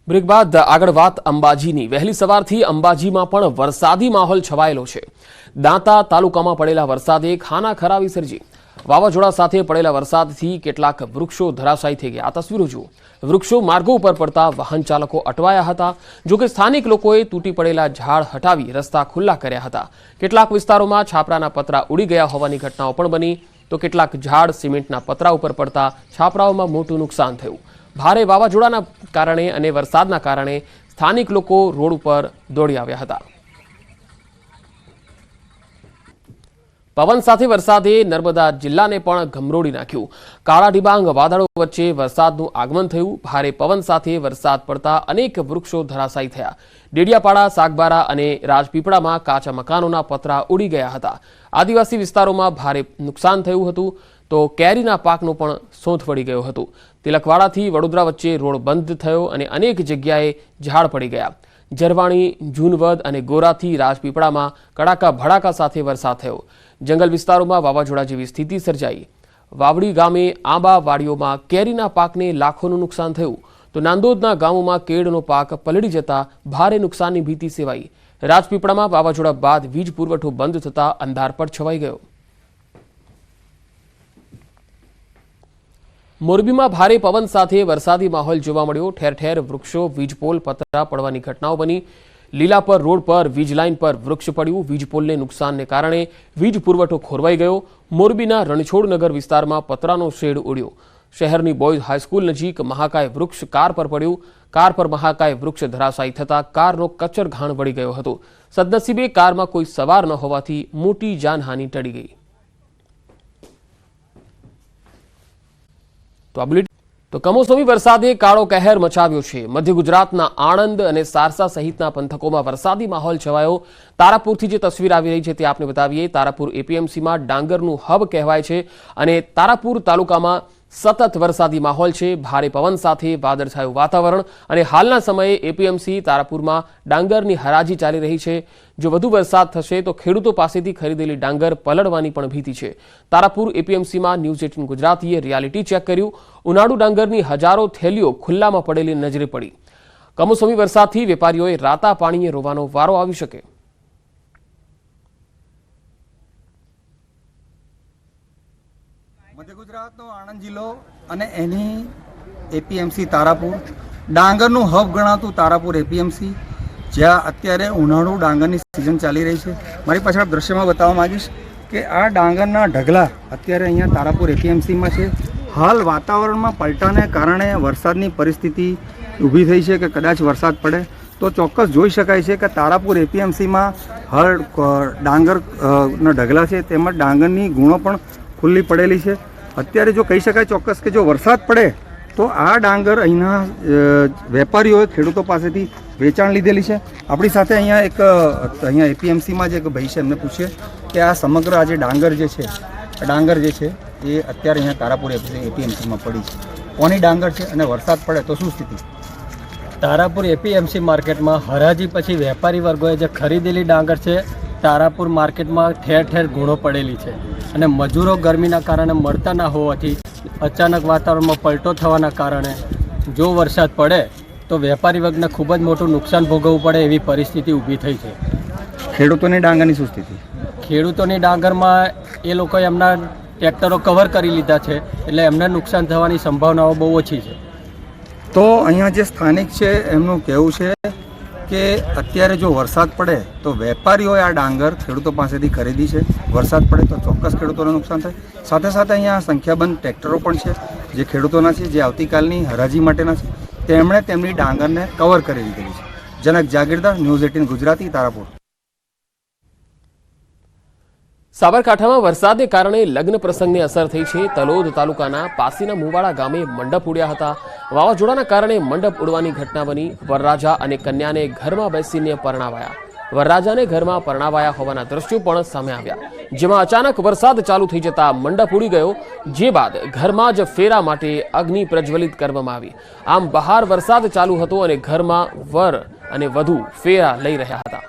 Break બાદ આગળ વાત અંબાજીની। વહેલી સવારથી અંબાજીમાં પણ વરસાદી માહોલ છવાયેલો છે। દાંતા તાલુકામાં પડેલા વરસાદે ખાના ખરાબી સર્જી। વાવાઝોડા સાથે પડેલા વરસાદથી કેટલાક વૃક્ષો ધરાશાયી થઈ ગયા। આ તસવીરો જુઓ। વૃક્ષો માર્ગો ઉપર પડતા વાહન ચાલકો અટવાયા હતા। જોકે સ્થાનિક લોકોએ તૂટી પડેલા ઝાડ હટાવી રસ્તા ખુલ્લા કર્યા હતા। કેટલાક વિસ્તારોમાં છાપરાના પતરા ઉડી ગયા હોવાની ઘટનાઓ પણ બની, તો કેટલાક ઝાડ સિમેન્ટના પતરા ઉપર પડતા છાપરાઓમાં મોટું નુકસાન થયું। ભારે વાવાઝોડાના કારણે અને વરસાદના કારણે સ્થાનિક લોકો રોડ ઉપર દોડી આવ્યા હતા। પવન સાથે વરસાદે નર્મદા જિલ્લાને પણ ગમરોડી નાખ્યું। કાળા ડિબાંગ વાદળો વચ્ચે વરસાદનું આગમન થયું। ભારે પવન સાથે વરસાદ પડતા અનેક વૃક્ષો ધરાશાયી થયા। ડેડિયાપાડા, સાગબારા અને રાજપીપળામાં કાચા મકાનોના પતરા ઉડી ગયા હતા। આદિવાસી વિસ્તારોમાં ભારે નુકસાન થયું હતું, તો કેરીના પાકનો પણ સોંથ વળી ગયો હતો। તિલકવાડાથી વડોદરા વચ્ચે રોડ બંધ થયો અને અનેક જગ્યાએ ઝાડ પડી ગયા। જરવાણી, જૂનવદ અને ગોરાથી રાજપીપળામાં કડાકા ભડાકા સાથે વરસાદ થયો। જંગલ વિસ્તારોમાં વાવાઝોડા જેવી સ્થિતિ સર્જાઈ। વાવડી ગામે આંબા વાડીઓમાં કેરીના પાકને લાખોનું નુકસાન થયું, તો નાંદોદના ગામોમાં કેળનો પાક પલળી જતા ભારે નુકસાનની ભીતિ સેવાઈ। રાજપીપળામાં વાવાઝોડા બાદ વીજ પુરવઠો બંધ થતા અંધારપટ છવાઈ ગયો। મોરબીમાં ભારે પવન સાથે વરસાદી માહોલ જોવા મળ્યો। ઠેર ઠેર વૃક્ષો, વીજપોલ, પતરા પડવાની ઘટનાઓ બની। લીલાપર રોડ પર વીજ લાઇન પર વૃક્ષ પડ્યું। વીજપોલને નુકસાનને કારણે વીજ પુરવઠો ખોરવાઈ ગયો। મોરબીના રણછોડનગર વિસ્તારમાં પતરાનો શેડ ઉડ્યો। શહેરની બોયઝ હાઈસ્કૂલ નજીક મહાકાય વૃક્ષ કાર પર પડ્યું। કાર પર મહાકાય વૃક્ષ ધરાશાયી થતાં કારનો કચરઘાણ વળી ગયો હતો। સદનસીબે કારમાં કોઈ સવાર ન હોવાથી મોટી જાનહાનિ ટળી ગઈ। તો કમોસમી વરસાદે કાળો કહેર મચાવ્યો છે। મધ્ય ગુજરાતના આણંદ અને સારસા સહિતના પંથકોમાં વરસાદી માહોલ છવાયો। તારાપુરથી જે તસવીર આવી રહી છે તે આપને બતાવીએ। તારાપુર એપીએમસીમાં ડાંગરનું હબ કહેવાય છે અને તારાપુર તાલુકામાં સતત વરસાદી માહોલ છે। ભારે પવન સાથે વાદળછાયું વાતાવરણ અને હાલના સમયે એપીએમસી તારાપુરમાં ડાંગરની હરાજી ચાલી રહી છે। જો વધુ વરસાદ થશે તો ખેડૂતો પાસેથી ખરીદેલી ડાંગર પલળવાની પણ ભીતિ છે। તારાપુર એપીએમસીમાં ન્યૂઝ 18 ગુજરાતીએ રિયાલિટી ચેક કર્યું। ઉનાળુ ડાંગરની હજારો થેલીઓ ખુલ્લામાં પડેલી નજરે પડી। કમોસમી વરસાદથી વેપારીઓએ રાતા પાણીએ રોવાનો વારો આવી શકે। મધ્ય ગુજરાતનો આણંદ જિલ્લો અને એની એપીએમસી તારાપુર, ડાંગરનું હબ ગણાતું તારાપુર એપીએમસી, જ્યાં અત્યારે ઉનાળુ ડાંગરની સિઝન ચાલી રહી છે। મારી પાછળ દ્રશ્યમાં બતાવવા માંગીશ કે આ ડાંગરના ઢગલા અત્યારે અહીંયા તારાપુર એપીએમસીમાં છે। હાલ વાતાવરણમાં પલટાને કારણે વરસાદની પરિસ્થિતિ ઊભી થઈ છે કે કદાચ વરસાદ પડે તો ચોક્કસ જોઈ શકાય છે કે તારાપુર એપીએમસીમાં હાલ ડાંગરના ઢગલા છે, તેમાં ડાંગરની ગુણો પણ ખુલ્લી પડેલી છે। અત્યારે જો કહી શકાય ચોક્કસ કે જો વરસાદ પડે તો આ ડાંગર અહીંના વેપારીઓએ ખેડૂતો પાસેથી વેચાણ લીધેલી છે। આપણી સાથે અહીંયા એપીએમસીમાં જે એક ભાઈ છે એમને પૂછીએ કે આ સમગ્ર આ જે ડાંગર જે છે એ અત્યારે અહીંયા તારાપુર એપીએમસીમાં પડી છે, કોની ડાંગર છે અને વરસાદ પડે તો શું સ્થિતિ? તારાપુર એપીએમસી માર્કેટમાં હરાજી પછી વેપારી વર્ગોએ જે ખરીદેલી ડાંગર છે તારાપુર માર્કેટમાં ઠેર ઠેર ગુણો પડેલી છે અને મજૂરો ગરમીના કારણે મળતા ના હોવાથી અચાનક વાતાવરણમાં પલટો થવાના કારણે જો વરસાદ પડે તો વેપારી વર્ગને ખૂબ જ મોટું નુકસાન ભોગવવું પડે એવી પરિસ્થિતિ ઊભી થઈ છે। ખેડૂતોની ડાંગરની શું સ્થિતિ? ખેડૂતોની ડાંગરમાં એ લોકોએ એમના ટ્રેક્ટરો કવર કરી લીધા છે એટલે એમને નુકસાન થવાની સંભાવનાઓ બહુ ઓછી છે। તો અહીંયા જે સ્થાનિક છે એમનું કહેવું છે કે અત્યારે જો વરસાદ પડે તો વેપારીઓએ આ ડાંગર ખેડૂતો પાસેથી ખરીદી છે, વરસાદ પડે તો ચોક્કસ ખેડૂતોને નુકસાન થાય। સાથે સાથે અહીંયા સંખ્યાબંધ ટ્રેક્ટરો પણ છે જે ખેડૂતોના છે, જે આવતીકાલની હરાજી માટેના છે, તેમણે તેમની ડાંગરને કવર કરી દીધેલી છે। જનક જાગીરદાર, ન્યૂઝ 18 ગુજરાતી, તારાપુર। સાબરકાંઠામાં વરસાદને કારણે લગ્ન પ્રસંગને અસર થઈ છે। તલોદ તાલુકાના પાસીના મુવાડા ગામે મંડપ ઉડ્યા હતા। વાવાઝોડાના કારણે મંડપ ઉડવાની ઘટના બની। વરરાજા અને કન્યાને ઘરમાં બેસીને પરણાવાયા। વરરાજાને ઘરમાં પરણાવાયા હોવાના દ્રશ્યો પણ સામે આવ્યા, જેમાં અચાનક વરસાદ ચાલુ થઈ જતા મંડપ ઉડી ગયો, જે બાદ ઘરમાં જ ફેરા માટે અગ્નિ પ્રજ્વલિત કરવામાં આવી। આમ બહાર વરસાદ ચાલુ હતો અને ઘરમાં વર અને વધુ ફેરા લઈ રહ્યા હતા।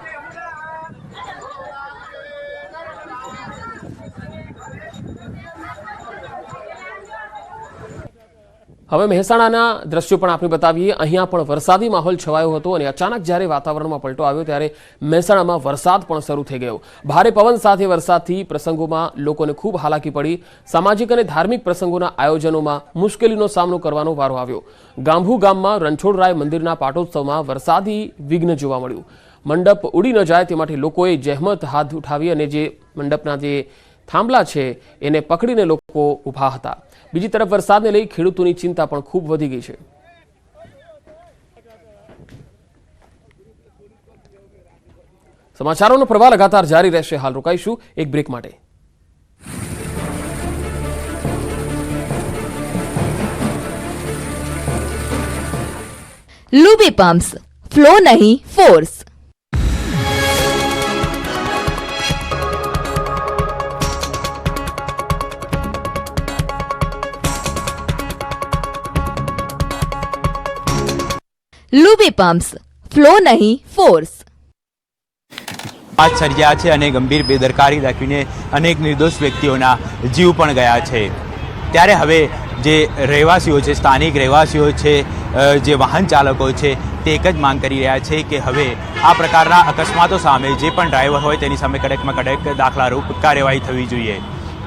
હવે મહેસાણાના દ્રશ્યો પણ આપણે બતાવીએ. અહીંયા પણ વરસાદી માહોલ છવાયો હતો અને અચાનક જ્યારે વાતાવરણમાં પલટો આવ્યો ત્યારે મહેસાણામાં વરસાદ પણ શરૂ થઈ ગયો. ભારે પવન સાથે વરસાદથી પ્રસંગોમાં લોકોને ખૂબ હાલાકી પડી. સામાજિક અને ધાર્મિક પ્રસંગોના આયોજનોમાં મુશ્કેલીનો સામનો કરવાનો વારો આવ્યો. ગાંભુ ગામમાં રણછોડરાય મંદિરના પાટોત્સવમાં વરસાદી વિઘ્ન જોવા મળ્યું. મંડપ ઉડી ન જાય તે માટે લોકોએ જહેમત હાથ ઉઠાવી અને જે મંડપના જે થાંભલા છે એને પકડીને લોકો ઊભા હતા. બીજી તરફ વરસાદને લઈ ખેડૂતોની ચિંતા પણ ખૂબ વધી ગઈ છે. સમાચારોનો પ્રવાહ લગાતાર જારી રહેશે. હાલ રોકાઈશું એક બ્રેક માટે. लूबी पम्प्स, फ्लो नहीं फोर्स। लूबी पम्प्स, फ्लो नहीं फोर्स। આજ સર્જ્યા છે અને ગંભીર બેદરકારી દાખવીને અનેક નિર્દોષ વ્યક્તિઓના જીવ પણ ગયા છે. ત્યારે હવે જે રહેવાસીઓ છે, સ્થાનિક રહેવાસીઓ છે, જે વાહન ચાલકો છે, તે એક જ માંગ કરી રહ્યા છે કે હવે આ પ્રકારના અકસ્માતો સામે જે પણ ડ્રાઈવર હોય તેની સામે કડકમાં કડક દાખલારૂપ કાર્યવાહી થવી જોઈએ.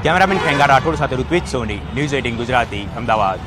કેમેરામેન ખેંગા રાઠોડ સાથે ઋત્વિજ સોની, ન્યૂઝ 18 ગુજરાતી, અમદાવાદ.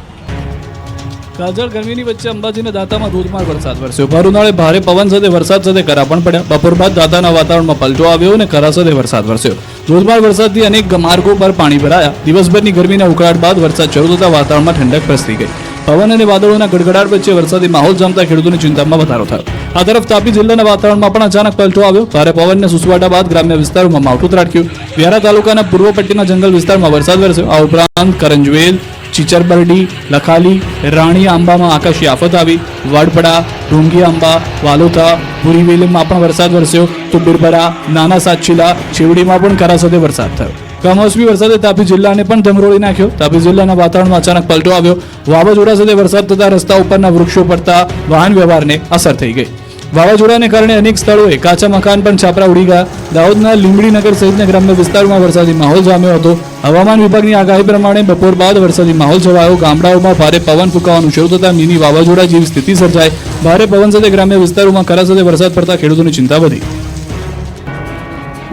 કાજળ ગરમીની વચ્ચે અંબાજીના દાંતામાં ધોધમાર વરસાદ વરસ્યો. ભર ઉનાળે ભારે પવન સાથે વરસાદ સાથે કરા પણ પડ્યા. બપોર બાદ દાંતાના વાતાવરણમાં પલટો આવ્યો અને કરા સાથે વરસાદ વરસ્યો. ધોધમાર વરસાદથી અનેક માર્ગો પર પાણી ભરાયા. દિવસભરની ગરમીના ઉકળાટ બાદ વરસાદ શરૂ થતાં વાતાવરણમાં ઠંડક પ્રસરી ગઈ. પવન અને વાદળોના ગડગડાટ વચ્ચે વરસાદી માહોલ જામતા ખેડૂતોની ચિંતામાં વધારો થયો. આ તરફ તાપી જિલ્લાના વાતાવરણમાં પણ અચાનક પલટો આવ્યો. ભારે પવનને સુસવાટા બાદ ગ્રામ્ય વિસ્તારોમાં માવઠું ત્રાટક્યું. વ્યારા તાલુકાના પૂર્વ પટ્ટીના જંગલ વિસ્તારમાં વરસાદ વરસ્યો. આ ઉપરાંત કરંજવેલ, ચીચરબરડી, લખાલી, રાણી આંબામાં આકાશી આફત આવી. વડપડા, ઢોંગી આંબા, વાલોથા, ભૂરીવેલીમાં પણ વરસાદ વરસ્યો. તો બિરબરા, નાના સાતશીલા, છેવડીમાં પણ કરા સાથે વરસાદ થયો. કમોસમી વરસાદે તાપી જિલ્લાને પણ ધમરોળી નાખ્યો. તાપી જિલ્લાના વાતાવરણમાં અચાનક પલટો આવ્યો. વાવાઝોડા સાથે વરસાદ થતા રસ્તા ઉપરના વૃક્ષો પડતા વાહન વ્યવહારને અસર થઈ ગઈ. વાવાઝોડાને કારણે અનેક સ્થળોએ કાચા મકાન પણ છાપરા ઉડી ગયા. દાહોદના લીંબડીનગર સહિતના ગ્રામ્ય વિસ્તારોમાં વરસાદી માહોલ જામ્યો હતો. હવામાન વિભાગની આગાહી પ્રમાણે બપોર બાદ વરસાદી માહોલ છવાયો. ગામડાઓમાં ભારે પવન ફૂંકાવાનું શરૂ થતાં મિની વાવાઝોડા જેવી સ્થિતિ સર્જાઈ. ભારે પવન સાથે ગ્રામ્ય વિસ્તારોમાં કરા સાથે વરસાદ પડતા ખેડૂતોની ચિંતા વધી.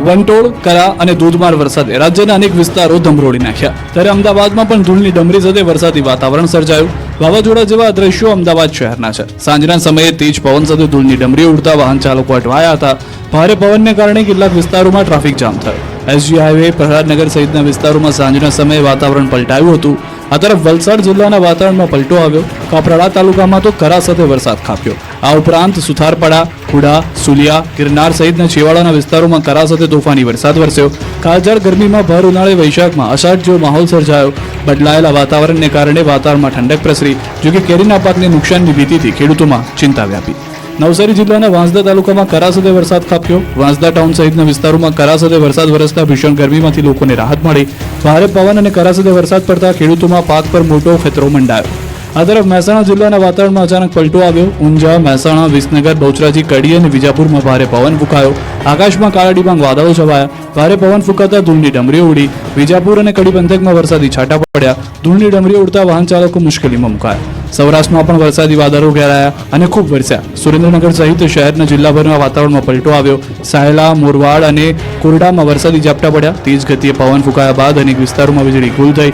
વંટોળ, કરા અને ધોધમાર વરસાદે રાજ્યના અનેક વિસ્તારો ધમરોળી નાખ્યા. ત્યારે અમદાવાદમાં પણ ધૂળની ડમરી સાથે વરસાદી વાતાવરણ સર્જાયું. વાવાઝોડા જેવા દ્રશ્યો અમદાવાદ શહેરના છે. સાંજના સમયે તેજ પવન સાથે ધૂળની ડમરીઓ ઉડતા વાહન ચાલકો અટવાયા હતા. ભારે પવનને કારણે કેટલાક વિસ્તારોમાં ટ્રાફિક જામ થયો. એસજી હાઈવે, પ્રહલાદનગર સહિતના વિસ્તારોમાં સાંજના સમયે વાતાવરણ પલટાયું હતું. આ તરફ વલસાડ જિલ્લાના વાતાવરણમાં પલટો આવ્યો. કાપરાડા તાલુકામાં તો કરા સાથે વરસાદ ખાબક્યો. આ ઉપરાંત સુથારપડા, ખુડા, સુલિયા, ગિરનાર સહિતના છેવાડાના વિસ્તારોમાં કરા સાથે તોફાની વરસાદ વરસ્યો. કાળઝાળ ગરમીમાં ભર ઉનાળે વૈશાખમાં અષાઢ જેવો માહોલ સર્જાયો. બદલાયેલા વાતાવરણને કારણે વાતાવરણમાં ઠંડક પ્રસરી. જોકે કેરીના પાકને નુકસાનની ભીતિથી ખેડૂતોમાં ચિંતા વ્યાપી. નવસારી જિલ્લાના વાંસદા તાલુકામાં કરા સાથે વરસાદ ખાબક્યો. વાંસદા ટાઉન સહિતના વિસ્તારોમાં કરા સાથે વરસાદ વરસતા ભીષણ ગરમીમાંથી લોકોને રાહત મળી. ભારે પવન અને કરા સાથે વરસાદ પડતા ખેડૂતોમાં પાક પર મોટો ખતરો મંડાયો. આ તરફ મહેસાણા જિલ્લાના વાતાવરણમાં અચાનક પલટો આવ્યો. ઊંઝા, મહેસાણા, વિસનગર, બહુચરાજી, કડી અને વિજાપુરમાં ભારે પવન ફૂંકાયો. આકાશમાં કાળા ડિબાંગ વાદળો છવાયા. ભારે પવન ફૂંકાતા ધૂળની ડમરીઓ ઉડી. વિજાપુર અને કડી પંથકમાં વરસાદી છાંટા પડ્યા. ધૂળની ડમરીઓ ઉડતા વાહન ચાલકો મુશ્કેલીમાં મુકાયા. સૌરાષ્ટ્રમાં પણ વરસાદી વાદળો ઘેરાયા અને ખૂબ વરસ્યા. સુરેન્દ્રનગર સહિત શહેરના જિલ્લાભરના વાતાવરણમાં પલટો આવ્યો. સાયલા, મોરવાડ અને કોરડામાં વરસાદી ઝાપટા પડ્યા. તેજ ગતિએ પવન ફૂંકાયા બાદ અનેક વિસ્તારોમાં વીજળી ગુલ થઈ.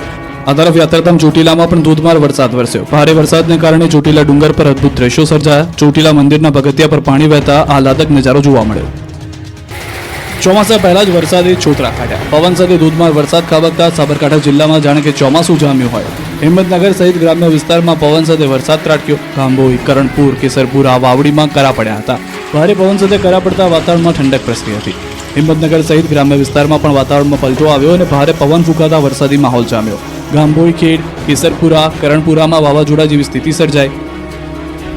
આ તરફ યાત્રાધામ ચોટીલામાં પણ ધોધમાર વરસાદ વરસ્યો. ભારે વરસાદને કારણે ચોટીલા ડુંગર પર અદભુત દ્રશ્યો સર્જાયા. ચોટીલા મંદિરના પગથિયા પર પાણી વહેતા આહલાદક નજારો જોવા મળ્યો. ચોમાસા પહેલા જ વરસાદે છોતરા કાઢ્યા. પવન સાથે ધોધમાર વરસાદ ખાબકતા સાબરકાંઠા જિલ્લામાં જાણે કે ચોમાસું જામ્યું હોય. હિંમતનગર સહિત ગ્રામ્ય વિસ્તારમાં પવન સાથે વરસાદ ત્રાટક્યો. ગાંભોઈ, કરણપુર, કેસરપુરા, વાવડીમાં કરા પડ્યા હતા. ભારે પવન સાથે કરા પડતા વાતાવરણમાં ઠંડક પ્રસરી હતી. હિંમતનગર સહિત ગ્રામ્ય વિસ્તારમાં પણ વાતાવરણમાં પલટો આવ્યો અને ભારે પવન ફૂંકાતા વરસાદી માહોલ જામ્યો. ગાંભોઈ ખેડ, કેસરપુરા, કરણપુરામાં વાવાઝોડા જેવી સ્થિતિ સર્જાઈ.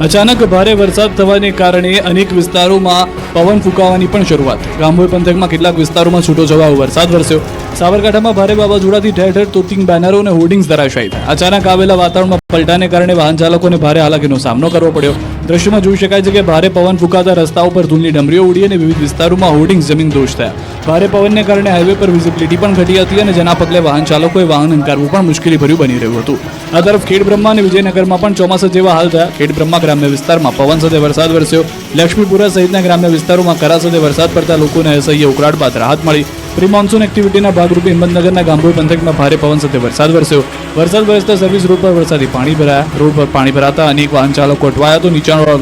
અચાનક ભારે વરસાદ થવાને કારણે અનેક વિસ્તારોમાં પવન ફૂંકાવાની પણ શરૂઆત થઈ. ગાંભોઈ પંથકમાં કેટલાક વિસ્તારોમાં છૂટો છવાયો વરસાદ વરસ્યો. સાબરકાંઠામાં ભારે વાવાઝોડાથી ઠેર ઠેર તોતિંગ બેનરો અને હોર્ડિંગ્સ ધરાશાયી થયા. અચાનક આવેલા વાતાવરણમાં પલટાને કારણે વાહન ચાલકોને ભારે હાલાકીનો સામનો કરવો પડ્યો. દ્રશ્યમાં જોઈ શકાય છે કે ભારે પવન ફૂંકાતા રસ્તાઓ પર ધૂળની ડમરીઓ ઉડી અને વિવિધ વિસ્તારોમાં હોર્ડિંગ્સ જમીનદોષ થયા. ભારે પવનને કારણે હાઈવે પર વિઝિબિલિટી પણ ઘટી હતી અને જેના પગલે વાહન ચાલકોએ વાહન હંકારવું પણ મુશ્કેલીભર્યું બની રહ્યું હતું. આ તરફ ખેડબ્રહ્મા અને વિજયનગરમાં પણ ચોમાસા જેવા હાલ થયા. ખેડબ્રહ્મા ગ્રામ્ય વિસ્તારમાં પવન સાથે વરસાદ વરસ્યો. લક્ષ્મીપુરા સહિતના ગ્રામ્ય વિસ્તારોમાં કરા સાથે વરસાદ પડતા લોકોને અસહ્ય ઉકળાટ બાદ રાહત મળી. પ્રી મોન્સૂન એક્ટિવિટીના ભાગરૂપે હિંમતનગરના ગામભોઈ પંથકમાં ભારે પવન સાથે વરસાદ વરસ્યો. વરસાદ વરસતા સર્વિસ રોડ પર વરસાદી પાણી ભરાયા. રોડ પર પાણી ભરાતા અનેક વાહન ચાલકો અટવાયા તો નીચાણવાળા